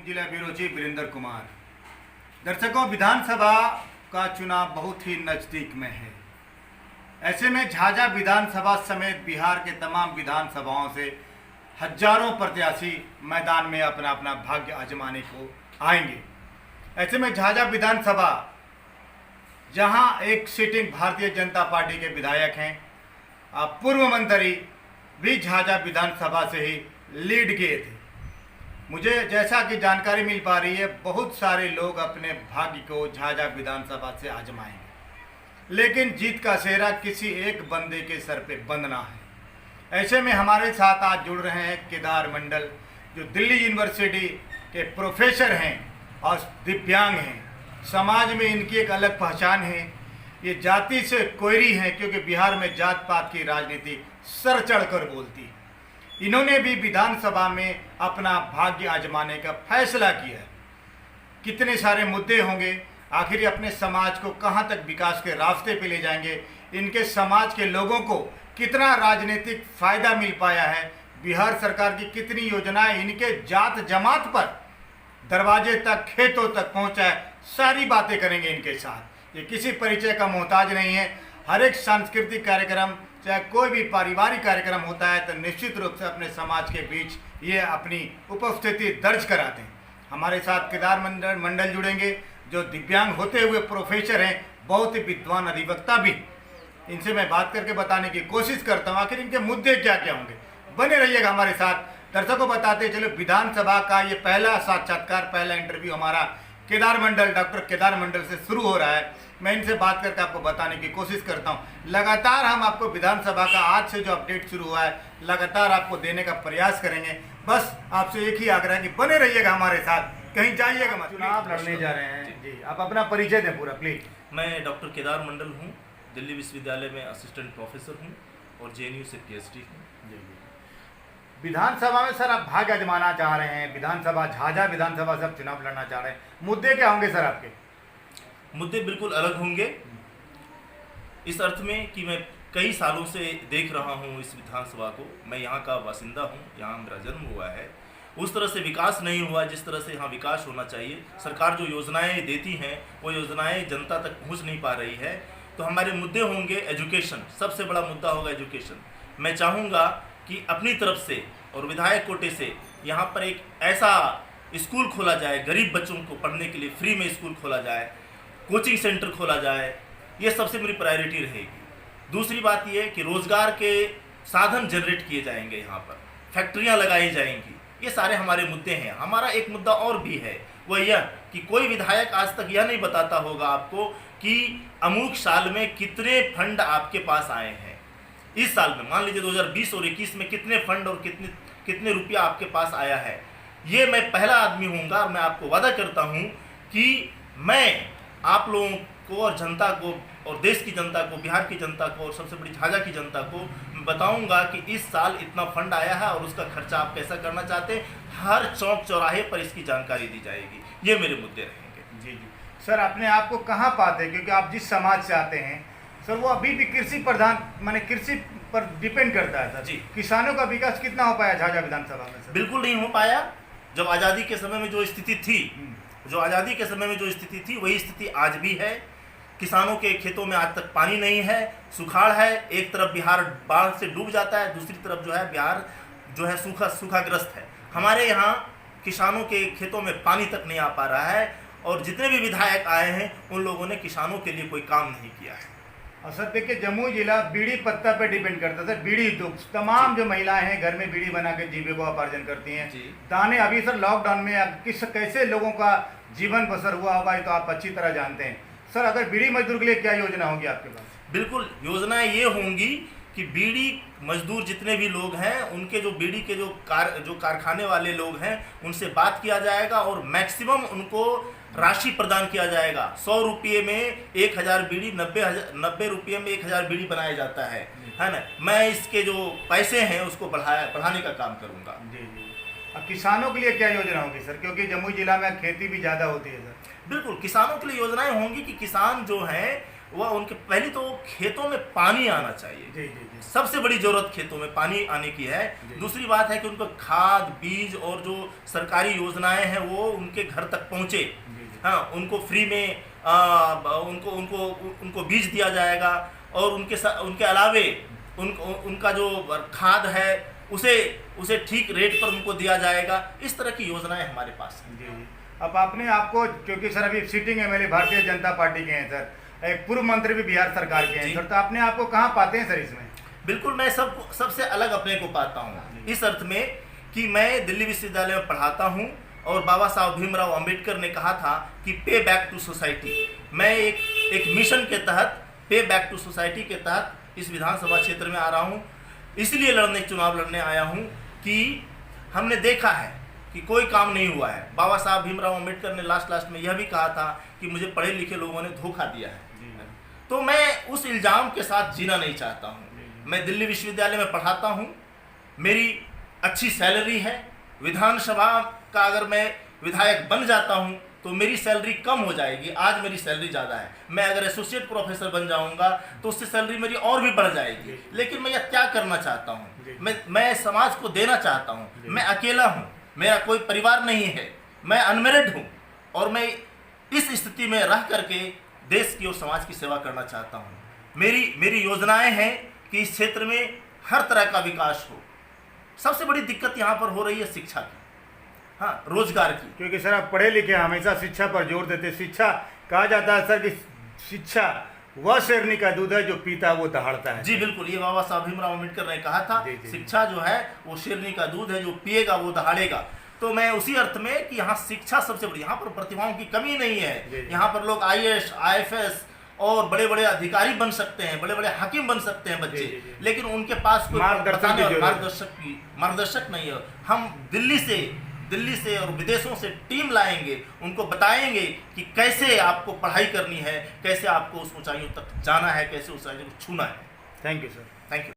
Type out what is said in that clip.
जिला bureau chief Virendra Kumar. दर्शकों, विधानसभा का चुनाव बहुत ही नज़दीक में है। ऐसे में झाझा विधानसभा समेत बिहार के तमाम विधानसभाओं से हजारों प्रत्याशी मैदान में अपना अपना भाग्य आजमाने को आएंगे। ऐसे में झाझा विधानसभा, जहां एक सिटिंग भारतीय जनता पार्टी के विधायक हैं, पूर्व मंत्री भी झाझा विधानसभा से ही लीड किए थे। मुझे जैसा कि जानकारी मिल पा रही है, बहुत सारे लोग अपने भाग्य को झाझा विधानसभा से आजमाएंगे, लेकिन जीत का सेहरा किसी एक बंदे के सर पे बंधना है। ऐसे में हमारे साथ आज जुड़ रहे हैं केदार मंडल, जो दिल्ली यूनिवर्सिटी के प्रोफेसर हैं और दिव्यांग हैं। समाज में इनकी एक अलग पहचान है। ये जाति से कोयरी हैं, क्योंकि बिहार में जात पात की राजनीति सर चढ़कर बोलती है। इन्होंने भी विधानसभा में अपना भाग्य आजमाने का फैसला किया है। कितने सारे मुद्दे होंगे, आखिर अपने समाज को कहां तक विकास के रास्ते पे ले जाएंगे, इनके समाज के लोगों को कितना राजनीतिक फायदा मिल पाया है, बिहार सरकार की कितनी योजनाएं इनके जात जमात पर दरवाजे तक, खेतों तक पहुंचा है, सारी बातें करेंगे इनके साथ। ये किसी परिचय का मोहताज नहीं है। हर एक सांस्कृतिक कार्यक्रम, चाहे कोई भी पारिवारिक कार्यक्रम होता है, तो निश्चित रूप से अपने समाज के बीच ये अपनी उपस्थिति दर्ज कराते हैं। हमारे साथ केदार मंडल जुड़ेंगे, जो दिव्यांग होते हुए प्रोफेसर हैं, बहुत ही विद्वान अधिवक्ता भी। इनसे मैं बात करके बताने की कोशिश करता हूँ आखिर इनके मुद्दे क्या क्या होंगे। बने रहिएगा हमारे साथ। दर्शकों, बताते चलो, विधानसभा का ये पहला साक्षात्कार, पहला इंटरव्यू हमारा केदार मंडल, डॉक्टर केदार मंडल से शुरू हो रहा है। मैं इनसे बात करके आपको बताने की कोशिश करता हूं। लगातार हम आपको विधानसभा का आज से जो अपडेट शुरू हुआ है, लगातार आपको देने का प्रयास करेंगे। बस आपसे एक ही आग्रह है कि बने रहिएगा हमारे साथ, कहीं जाइएगा मत। चुनाव लड़ने जा रहे हैं जी, आप अपना परिचय दें पूरा प्लीज। मैं डॉक्टर केदार मंडल हूँ, दिल्ली विश्वविद्यालय में असिस्टेंट प्रोफेसर हूँ और JNU से PhD हूँ। विधानसभा में सर आप भाग्य आजमाना चाह रहे हैं, विधानसभा, झाझा विधानसभा सब चुनाव लड़ना चाह रहे हैं, मुद्दे क्या होंगे सर आपके? मुद्दे बिल्कुल अलग होंगे, इस अर्थ में कि मैं कई सालों से देख रहा हूँ इस विधानसभा को। मैं यहाँ का बासिंदा हूँ, यहाँ मेरा जन्म हुआ है। उस तरह से विकास नहीं हुआ जिस तरह से यहाँ विकास होना चाहिए। सरकार जो योजनाएं देती हैं, वो योजनाएं जनता तक पहुँच नहीं पा रही है। तो हमारे मुद्दे होंगे एजुकेशन, सबसे बड़ा मुद्दा होगा एजुकेशन। मैं चाहूँगा कि अपनी तरफ से और विधायक कोटे से यहाँ पर एक ऐसा स्कूल खोला जाए, गरीब बच्चों को पढ़ने के लिए फ्री में स्कूल खोला जाए, कोचिंग सेंटर खोला जाए। ये सबसे मेरी प्रायोरिटी रहेगी। दूसरी बात ये है कि रोज़गार के साधन जनरेट किए जाएंगे, यहाँ पर फैक्ट्रियाँ लगाई जाएंगी। ये सारे हमारे मुद्दे हैं। हमारा एक मुद्दा और भी है, वह यह कि कोई विधायक आज तक यह नहीं बताता होगा आपको कि अमुक साल में कितने फंड आपके पास आए हैं। इस साल में मान लीजिए 2020 और 21 में कितने फंड और कितने रुपया आपके पास आया है। ये मैं पहला आदमी हूँगा और मैं आपको वादा करता हूँ कि मैं आप लोगों को और जनता को और देश की जनता को, बिहार की जनता को और सबसे बड़ी झाझा की जनता को बताऊंगा कि इस साल इतना फंड आया है और उसका खर्चा आप कैसा करना चाहते हैं। हर चौक चौराहे पर इसकी जानकारी दी जाएगी। ये मेरे मुद्दे रहेंगे। जी जी सर, अपने आप को कहाँ पाते हैं, क्योंकि आप जिस समाज से आते हैं सर, वो अभी भी कृषि प्रधान, माने कृषि पर डिपेंड करता है सर जी। किसानों का विकास कितना हो पाया झाझा विधानसभा में सर? बिल्कुल नहीं हो पाया। जब आज़ादी के समय में जो स्थिति थी, वही स्थिति आज भी है। किसानों के खेतों में आज तक पानी नहीं है, सुखाड़ है। एक तरफ बिहार बाढ़ से डूब जाता है, दूसरी तरफ जो है बिहार जो है सूखाग्रस्त है। हमारे यहाँ किसानों के खेतों में पानी तक नहीं आ पा रहा है और जितने भी विधायक आए हैं उन लोगों ने किसानों के लिए कोई काम नहीं किया है। और सर देखिए, जम्मू जिला बीड़ी पत्ता पे डिपेंड करता है सर। बीड़ी उद्योग, तमाम जो महिलाएं हैं घर में बीड़ी बना के जीविकोपार्जन करती हैं। दाने अभी सर लॉकडाउन में कैसे लोगों का जीवन बसर हुआ होगा, ये तो आप अच्छी तरह जानते हैं सर। अगर बीड़ी मजदूर के लिए क्या योजना होगी आपके पास? बिल्कुल, योजनाएं ये होंगी कि बीड़ी मजदूर जितने भी लोग हैं, उनके जो बीड़ी के जो कारखाने वाले लोग हैं, उनसे बात किया जाएगा और मैक्सिमम उनको राशि प्रदान किया जाएगा। 100 रुपये में 1000 बीड़ी, 90 रुपये में 1000 बीड़ी बनाया जाता है ना। मैं इसके जो पैसे हैं उसको बढ़ाने का काम करूँगा। जी जी। अब किसानों के लिए क्या योजना होगी सर, क्योंकि जम्मू जिला में खेती भी ज़्यादा होती है सर? बिल्कुल, किसानों के लिए योजनाएं होंगी कि किसान जो हैं वह उनके पहले तो खेतों में पानी आना चाहिए। जी जी जी सबसे बड़ी जरूरत खेतों में पानी आने की है। जी। दूसरी बात है कि उनको खाद, बीज और जो सरकारी योजनाएं हैं वो उनके घर तक पहुंचे। जी जी। हाँ, उनको फ्री में उनको उनको उनको बीज दिया जाएगा और उनके अलावे उनका जो खाद है उसे ठीक रेट पर उनको दिया जाएगा। इस तरह की योजनाएं हमारे पास हैं। जी जी। अब आपको, क्योंकि सर अभी sitting MLA Bharatiya Janata party के हैं सर, एक पूर्व मंत्री भी बिहार सरकार के हैं जी। सर, तो अपने आपको कहाँ पाते हैं सर इसमें? बिल्कुल, मैं सबसे अलग अपने को पाता हूँ इस अर्थ में कि मैं दिल्ली विश्वविद्यालय में पढ़ाता हूँ और बाबा साहब भीमराव अंबेडकर ने कहा था कि पे बैक टू सोसाइटी। मैं एक मिशन के तहत, पे बैक टू सोसाइटी के तहत इस विधानसभा क्षेत्र में आ रहा हूँ। इसलिए चुनाव लड़ने आया हूँ कि हमने देखा है कि कोई काम नहीं हुआ है। बाबा साहब भीमराव अंबेडकर ने लास्ट में यह भी कहा था कि मुझे पढ़े लिखे लोगों ने धोखा दिया है। तो मैं उस इल्ज़ाम के साथ जीना नहीं चाहता हूँ। मैं दिल्ली विश्वविद्यालय में पढ़ाता हूँ, मेरी अच्छी सैलरी है। विधानसभा का अगर मैं विधायक बन जाता हूँ तो मेरी सैलरी कम हो जाएगी। आज मेरी सैलरी ज़्यादा है। मैं अगर एसोसिएट प्रोफेसर बन जाऊँगा तो उससे सैलरी मेरी और भी बढ़ जाएगी। लेकिन मैं यह क्या करना चाहता हूँ, मैं समाज को देना चाहता हूँ। मैं अकेला हूँ, मेरा कोई परिवार नहीं है, मैं अनमेरिड हूँ और मैं इस स्थिति में रह करके देश की और समाज की सेवा करना चाहता हूँ। मेरी योजनाएं हैं कि इस क्षेत्र में हर तरह का विकास हो। सबसे बड़ी दिक्कत यहाँ पर हो रही है शिक्षा की, हाँ, रोजगार की। क्योंकि सर आप पढ़े लिखे हमेशा शिक्षा पर जोर देते। शिक्षा, कहा जाता है सर कि शिक्षा वह शेरनी का दूध है जो पीता वो दहाड़ता है। जी बिल्कुल, ये बाबा साहब भीमराव अम्बेडकर ने कहा था, शिक्षा जो है वो शेरनी का दूध है, जो पिएगा वो दहाड़ेगा। तो मैं उसी अर्थ में कि यहाँ शिक्षा सबसे बड़ी, यहाँ पर प्रतिभाओं की कमी नहीं है। यहाँ पर लोग IAS, IFS और बड़े बड़े अधिकारी बन सकते हैं, बड़े बड़े हाकिम बन सकते हैं बच्चे, लेकिन उनके पास कोई मार्गदर्शक नहीं है। हम दिल्ली से और विदेशों से टीम लाएंगे, उनको बताएंगे कि कैसे आपको पढ़ाई करनी है, कैसे आपको उस ऊंचाइयों तक जाना है, कैसे उस ऊंचाइयों को छूना है। Thank you sir. Thank you.